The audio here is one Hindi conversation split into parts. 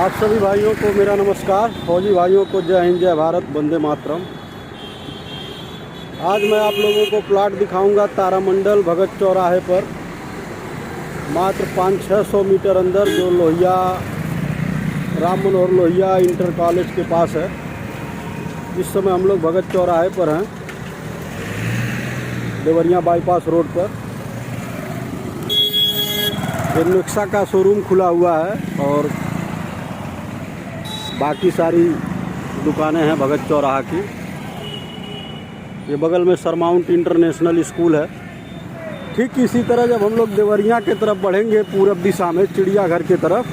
आप सभी भाइयों को मेरा नमस्कार। फौजी भाइयों को जय हिंद, जय भारत, वंदे मातरम। आज मैं आप लोगों को प्लाट दिखाऊंगा तारामंडल भगत चौराहे पर, मात्र 500-600 मीटर अंदर, जो लोहिया राम मनोहर लोहिया इंटर कॉलेज के पास है। इस समय हम लोग भगत चौराहे पर हैं, देवरिया बाईपास रोड पर। एक नेक्सा का शोरूम खुला हुआ है और बाकी सारी दुकानें हैं भगत चौराहा की। ये बगल में सरमाउंट इंटरनेशनल स्कूल है। ठीक इसी तरह जब हम लोग देवरिया के तरफ बढ़ेंगे पूरब दिशा में चिड़ियाघर की तरफ,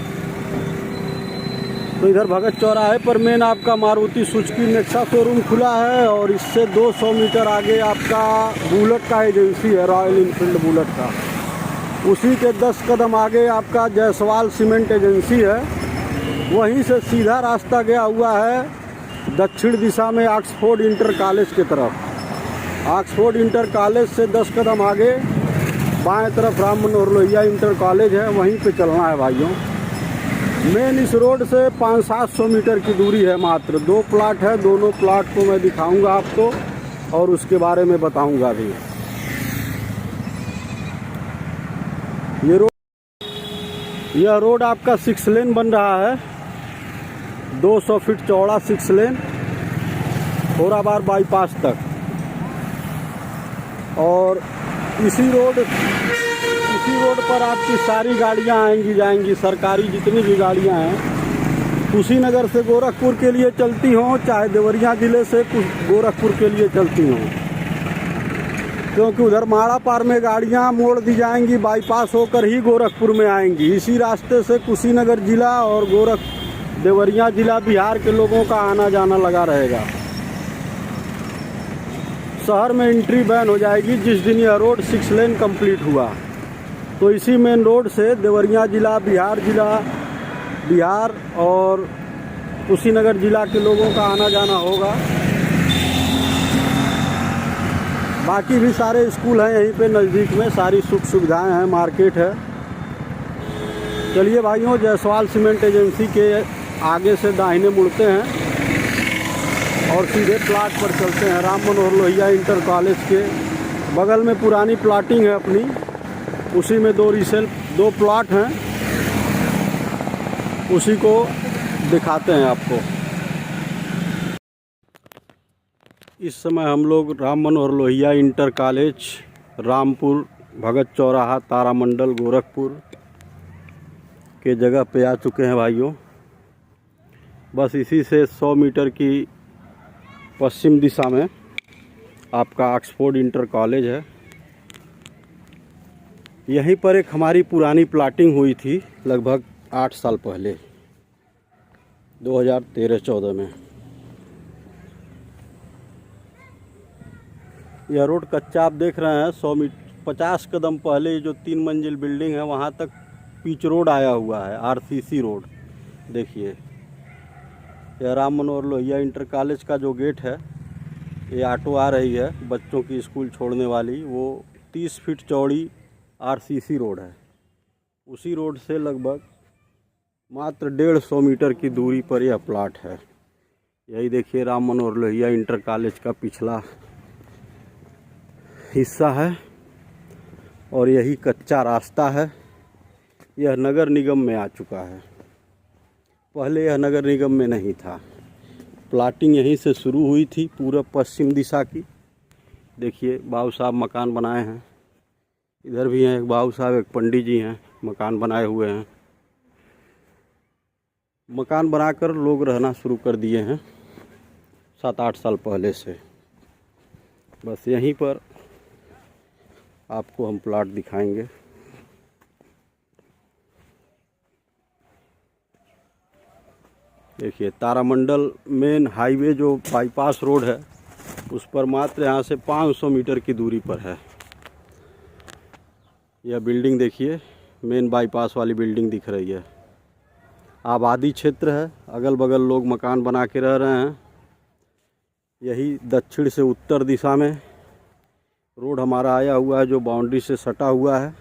तो इधर भगत चौराहे पर मेन आपका मारुति सुजुकी नेक्सा शोरूम खुला है और इससे 200 मीटर आगे आपका बुलेट का एजेंसी है, रॉयल इनफील्ड बुलेट का। उसी के 10 कदम आगे आपका जायसवाल सीमेंट एजेंसी है। वहीं से सीधा रास्ता गया हुआ है दक्षिण दिशा में ऑक्सफोर्ड इंटर कॉलेज की तरफ। ऑक्सफोर्ड इंटर कॉलेज से 10 कदम आगे बाएं तरफ राम मनोहर लोहिया इंटर कॉलेज है, वहीं पे चलना है भाइयों। मेन इस रोड से 500-700 मीटर की दूरी है। मात्र 2 प्लाट है, दोनों प्लाट को मैं दिखाऊंगा आपको और उसके बारे में बताऊंगा भी। यह रोड आपका 6 लेन बन रहा है, 200 फीट चौड़ा 6 लेन खोराबार बाईपास तक। और इसी रोड पर आपकी सारी गाड़ियां आएंगी जाएंगी, सरकारी जितनी भी गाड़ियां हैं, कुशीनगर से गोरखपुर के लिए चलती हों, चाहे देवरिया ज़िले से गोरखपुर के लिए चलती हों, क्योंकि उधर माड़ा पार में गाड़ियां मोड़ दी जाएंगी, बाईपास होकर ही गोरखपुर में आएंगी। इसी रास्ते से कुशीनगर ज़िला और देवरिया ज़िला बिहार के लोगों का आना जाना लगा रहेगा। शहर में एंट्री बैन हो जाएगी जिस दिन यह रोड 6 लेन कंप्लीट हुआ। तो इसी मेन रोड से देवरिया ज़िला, बिहार और कुशीनगर ज़िला के लोगों का आना जाना होगा। बाकी भी सारे स्कूल हैं यहीं पे नज़दीक में, सारी सुख सुविधाएं हैं, मार्केट है। चलिए भाइयों, जायसवाल सीमेंट एजेंसी के आगे से दाहिने मुड़ते हैं और सीधे प्लाट पर चलते हैं। राम मनोहर लोहिया इंटर कॉलेज के बगल में पुरानी प्लाटिंग है अपनी, उसी में 2 प्लाट हैं, उसी को दिखाते हैं आपको। इस समय हम लोग राम मनोहर लोहिया इंटर कॉलेज, रामपुर, भगत चौराहा, तारामंडल, गोरखपुर के जगह पे आ चुके हैं भाइयों। बस इसी से 100 मीटर की पश्चिम दिशा में आपका ऑक्सफोर्ड इंटर कॉलेज है। यहीं पर एक हमारी पुरानी प्लाटिंग हुई थी लगभग 8 साल पहले, 2013-14 में। यह रोड कच्चा आप देख रहे हैं। 50 कदम पहले जो 3 मंजिल बिल्डिंग है वहाँ तक पिच रोड आया हुआ है, आरसीसी रोड। देखिए, यह राम मनोहर लोहिया इंटर कॉलेज का जो गेट है, ये ऑटो आ रही है बच्चों की स्कूल छोड़ने वाली, वो 30 फीट चौड़ी आरसीसी रोड है। उसी रोड से लगभग मात्र 150 मीटर की दूरी पर यह प्लाट है। यही देखिए राम मनोहर लोहिया इंटर कॉलेज का पिछला हिस्सा है और यही कच्चा रास्ता है। यह नगर निगम में आ चुका है, पहले यह नगर निगम में नहीं था। प्लाटिंग यहीं से शुरू हुई थी पूरब पश्चिम दिशा की। देखिए बाबू साहब मकान बनाए हैं, इधर भी हैं एक बाबू साहब, एक पंडित जी हैं, मकान बनाए हुए हैं। मकान बनाकर लोग रहना शुरू कर दिए हैं 7-8 साल पहले से। बस यहीं पर आपको हम प्लाट दिखाएंगे। देखिए तारामंडल मेन हाईवे जो बाईपास रोड है, उस पर मात्र यहाँ से 500 मीटर की दूरी पर है। यह बिल्डिंग देखिए, मेन बाईपास वाली बिल्डिंग दिख रही है। आबादी क्षेत्र है, अगल बगल लोग मकान बना के रह रहे हैं। यही दक्षिण से उत्तर दिशा में रोड हमारा आया हुआ है, जो बाउंड्री से सटा हुआ है।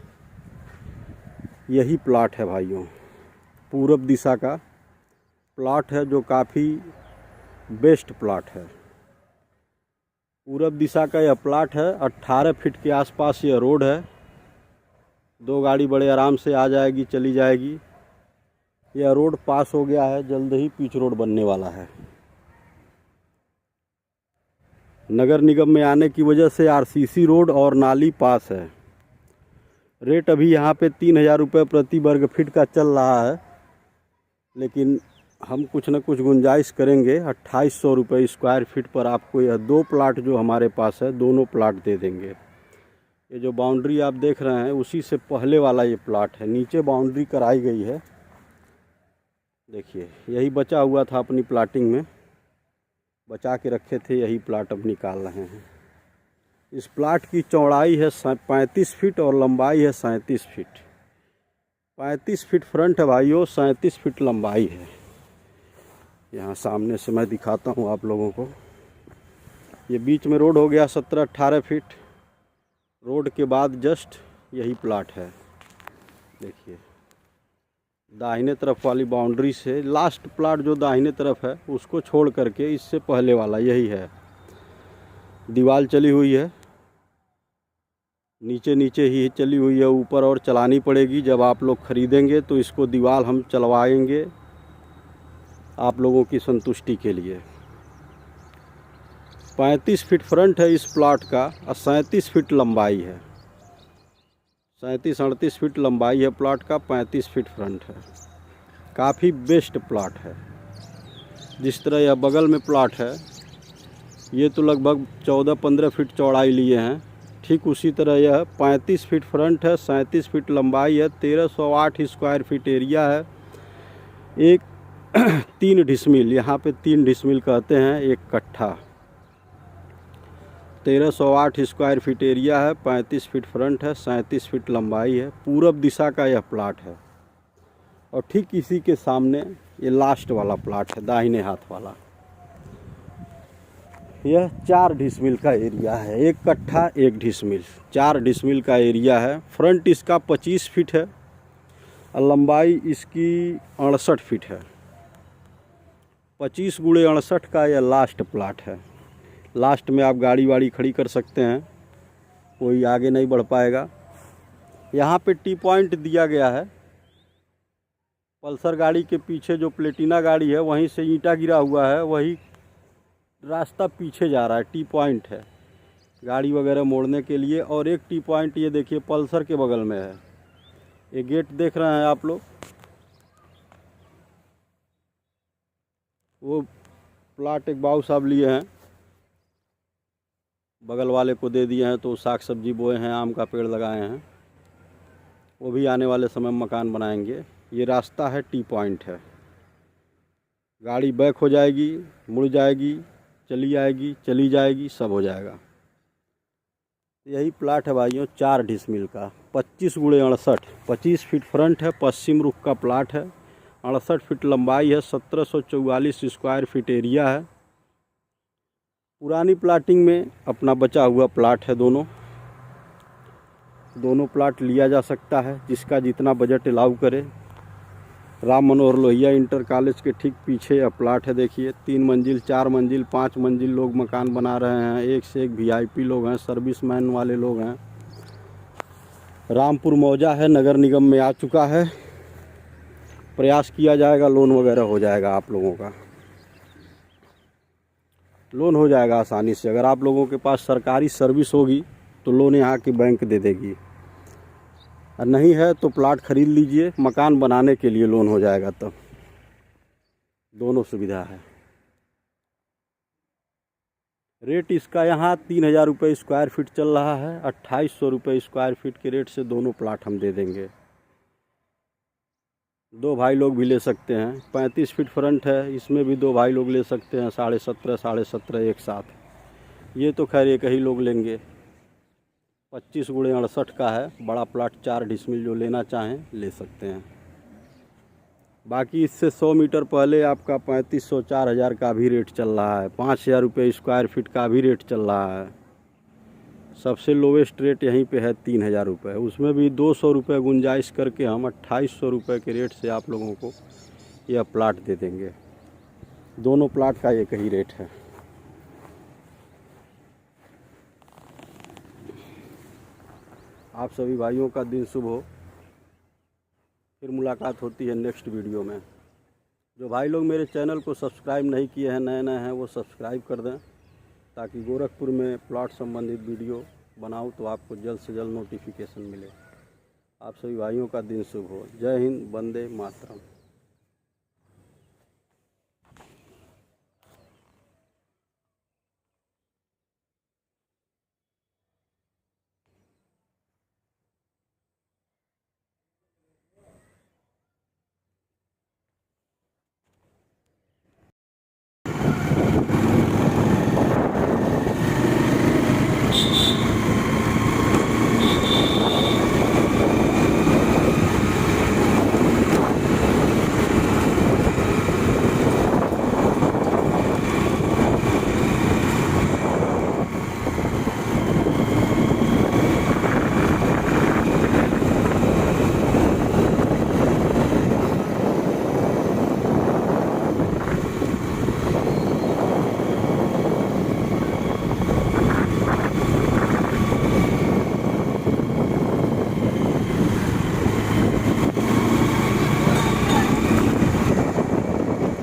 यही प्लाट है भाइयों, पूरब दिशा का प्लॉट है जो काफ़ी बेस्ट प्लॉट है। पूरब दिशा का यह प्लॉट है। 18 फीट के आसपास यह रोड है। 2 गाड़ी बड़े आराम से आ जाएगी, चली जाएगी। यह रोड पास हो गया है, जल्द ही पिच रोड बनने वाला है। नगर निगम में आने की वजह से आरसीसी रोड और नाली पास है। रेट अभी यहाँ पे 3000 रुपये प्रति वर्ग फीट का चल रहा है, लेकिन हम कुछ न कुछ गुंजाइश करेंगे। 2800 रुपये स्क्वायर फीट पर आपको यह 2 प्लाट जो हमारे पास है, दोनों प्लाट दे देंगे। ये जो बाउंड्री आप देख रहे हैं उसी से पहले वाला ये प्लाट है। नीचे बाउंड्री कराई गई है, देखिए यही बचा हुआ था अपनी प्लाटिंग में, बचा के रखे थे, यही प्लाट अब निकाल रहे हैं। इस प्लाट की चौड़ाई है 35 फीट और लंबाई है 37 फीट। 35 फीट फ्रंट है भाइयों, 37 फीट लंबाई है। यहाँ सामने से मैं दिखाता हूँ आप लोगों को। ये बीच में रोड हो गया 17-18 फीट। रोड के बाद जस्ट यही प्लाट है। देखिए दाहिने तरफ वाली बाउंड्री से लास्ट प्लाट जो दाहिने तरफ है उसको छोड़ करके इससे पहले वाला यही है। दीवार चली हुई है, नीचे नीचे ही चली हुई है, ऊपर और चलानी पड़ेगी। जब आप लोग ख़रीदेंगे तो इसको दीवार हम चलवाएंगे आप लोगों की संतुष्टि के लिए। 35 फीट फ्रंट है इस प्लाट का और 37 फीट लंबाई है। 37-38 फीट लंबाई है प्लाट का, 35 फीट फ्रंट है। काफ़ी बेस्ट प्लाट है। जिस तरह यह बगल में प्लाट है, ये तो लगभग 14-15 फीट चौड़ाई लिए हैं, ठीक उसी तरह यह 35 फीट फ्रंट है, 37 फीट लंबाई है, 1308 स्क्वायर फीट एरिया है। एक 3 डिसमिल, यहाँ पे 3 डिसमिल कहते हैं, 1 कट्ठा। 1308 स्क्वायर फीट एरिया है, 35 फीट फ्रंट है, 37 फीट लंबाई है। पूरब दिशा का यह प्लाट है। और ठीक इसी के सामने ये लास्ट वाला प्लाट है, दाहिने हाथ वाला। यह 4 डिसमिल का एरिया है, 1 कट्ठा 1 डिसमिल, 4 डिसमिल का एरिया है। फ्रंट इसका 25 फीट है और लंबाई इसकी 68 फीट है। 25 × 68 का यह लास्ट प्लाट है। लास्ट में आप गाड़ी वाड़ी खड़ी कर सकते हैं, कोई आगे नहीं बढ़ पाएगा। यहाँ पे टी पॉइंट दिया गया है। पल्सर गाड़ी के पीछे जो प्लेटिना गाड़ी है वहीं से ईंटा गिरा हुआ है, वही रास्ता पीछे जा रहा है। टी पॉइंट है गाड़ी वगैरह मोड़ने के लिए। और एक टी पॉइंट ये देखिए पल्सर के बगल में है। ये गेट देख रहे हैं आप लोग, वो प्लाट एक बाबू साहब लिए हैं, बगल वाले को दे दिए हैं, तो साग सब्जी बोए हैं, आम का पेड़ लगाए हैं, वो भी आने वाले समय में मकान बनाएंगे। ये रास्ता है, टी पॉइंट है। गाड़ी बैक हो जाएगी, मुड़ जाएगी, चली आएगी, चली जाएगी, सब हो जाएगा। यही प्लाट है भाइयों, 4 डिसमिल का, 25 × 68, 25 फीट फ्रंट है, पश्चिम रुख का प्लाट है, 68 फीट लंबाई है, 1744 स्क्वायर फीट एरिया है। पुरानी प्लाटिंग में अपना बचा हुआ प्लाट है। दोनों प्लाट लिया जा सकता है, जिसका जितना बजट अलाउ करे। राम मनोहर लोहिया इंटर कॉलेज के ठीक पीछे यह प्लाट है। देखिए 3 मंजिल, 4 मंजिल, 5 मंजिल लोग मकान बना रहे हैं। एक से एक VIP लोग हैं, सर्विसमैन वाले लोग हैं। रामपुर मौजा है, नगर निगम में आ चुका है। प्रयास किया जाएगा, लोन वगैरह हो जाएगा। आप लोगों का लोन हो जाएगा आसानी से। अगर आप लोगों के पास सरकारी सर्विस होगी तो लोन यहाँ की बैंक दे देगी, और नहीं है तो प्लाट खरीद लीजिए, मकान बनाने के लिए लोन हो जाएगा। तब दोनों सुविधा है। रेट इसका यहाँ 3000 रुपये स्क्वायर फीट चल रहा है। 2800 रुपये स्क्वायर फीट के रेट से दोनों प्लाट हम दे देंगे। 2 भाई लोग भी ले सकते हैं। 35 फीट फ्रंट है, इसमें भी 2 भाई लोग ले सकते हैं। 17.5 एक साथ। ये तो खैर एक ही लोग लेंगे। 25 × 68 का है, बड़ा प्लाट, 4 डिसमिल। जो लेना चाहें ले सकते हैं। बाकी इससे 100 मीटर पहले आपका 3500-4000 का भी रेट चल रहा है। 5000 रुपये स्क्वायर फीट का भी रेट चल रहा है। सबसे लोवेस्ट रेट यहीं पे है 3000 रुपये। उसमें भी 200 रुपये गुंजाइश करके हम 2800 रुपये के रेट से आप लोगों को यह प्लाट दे देंगे। दोनों प्लाट का एक ही रेट है। आप सभी भाइयों का दिन शुभ हो। फिर मुलाकात होती है नेक्स्ट वीडियो में। जो भाई लोग मेरे चैनल को सब्सक्राइब नहीं किए हैं, नए नए हैं, वो सब्सक्राइब कर दें ताकि गोरखपुर में प्लॉट संबंधित वीडियो बनाऊं तो आपको जल्द से जल्द नोटिफिकेशन मिले। आप सभी भाइयों का दिन शुभ हो। जय हिंद, वंदे मातरम।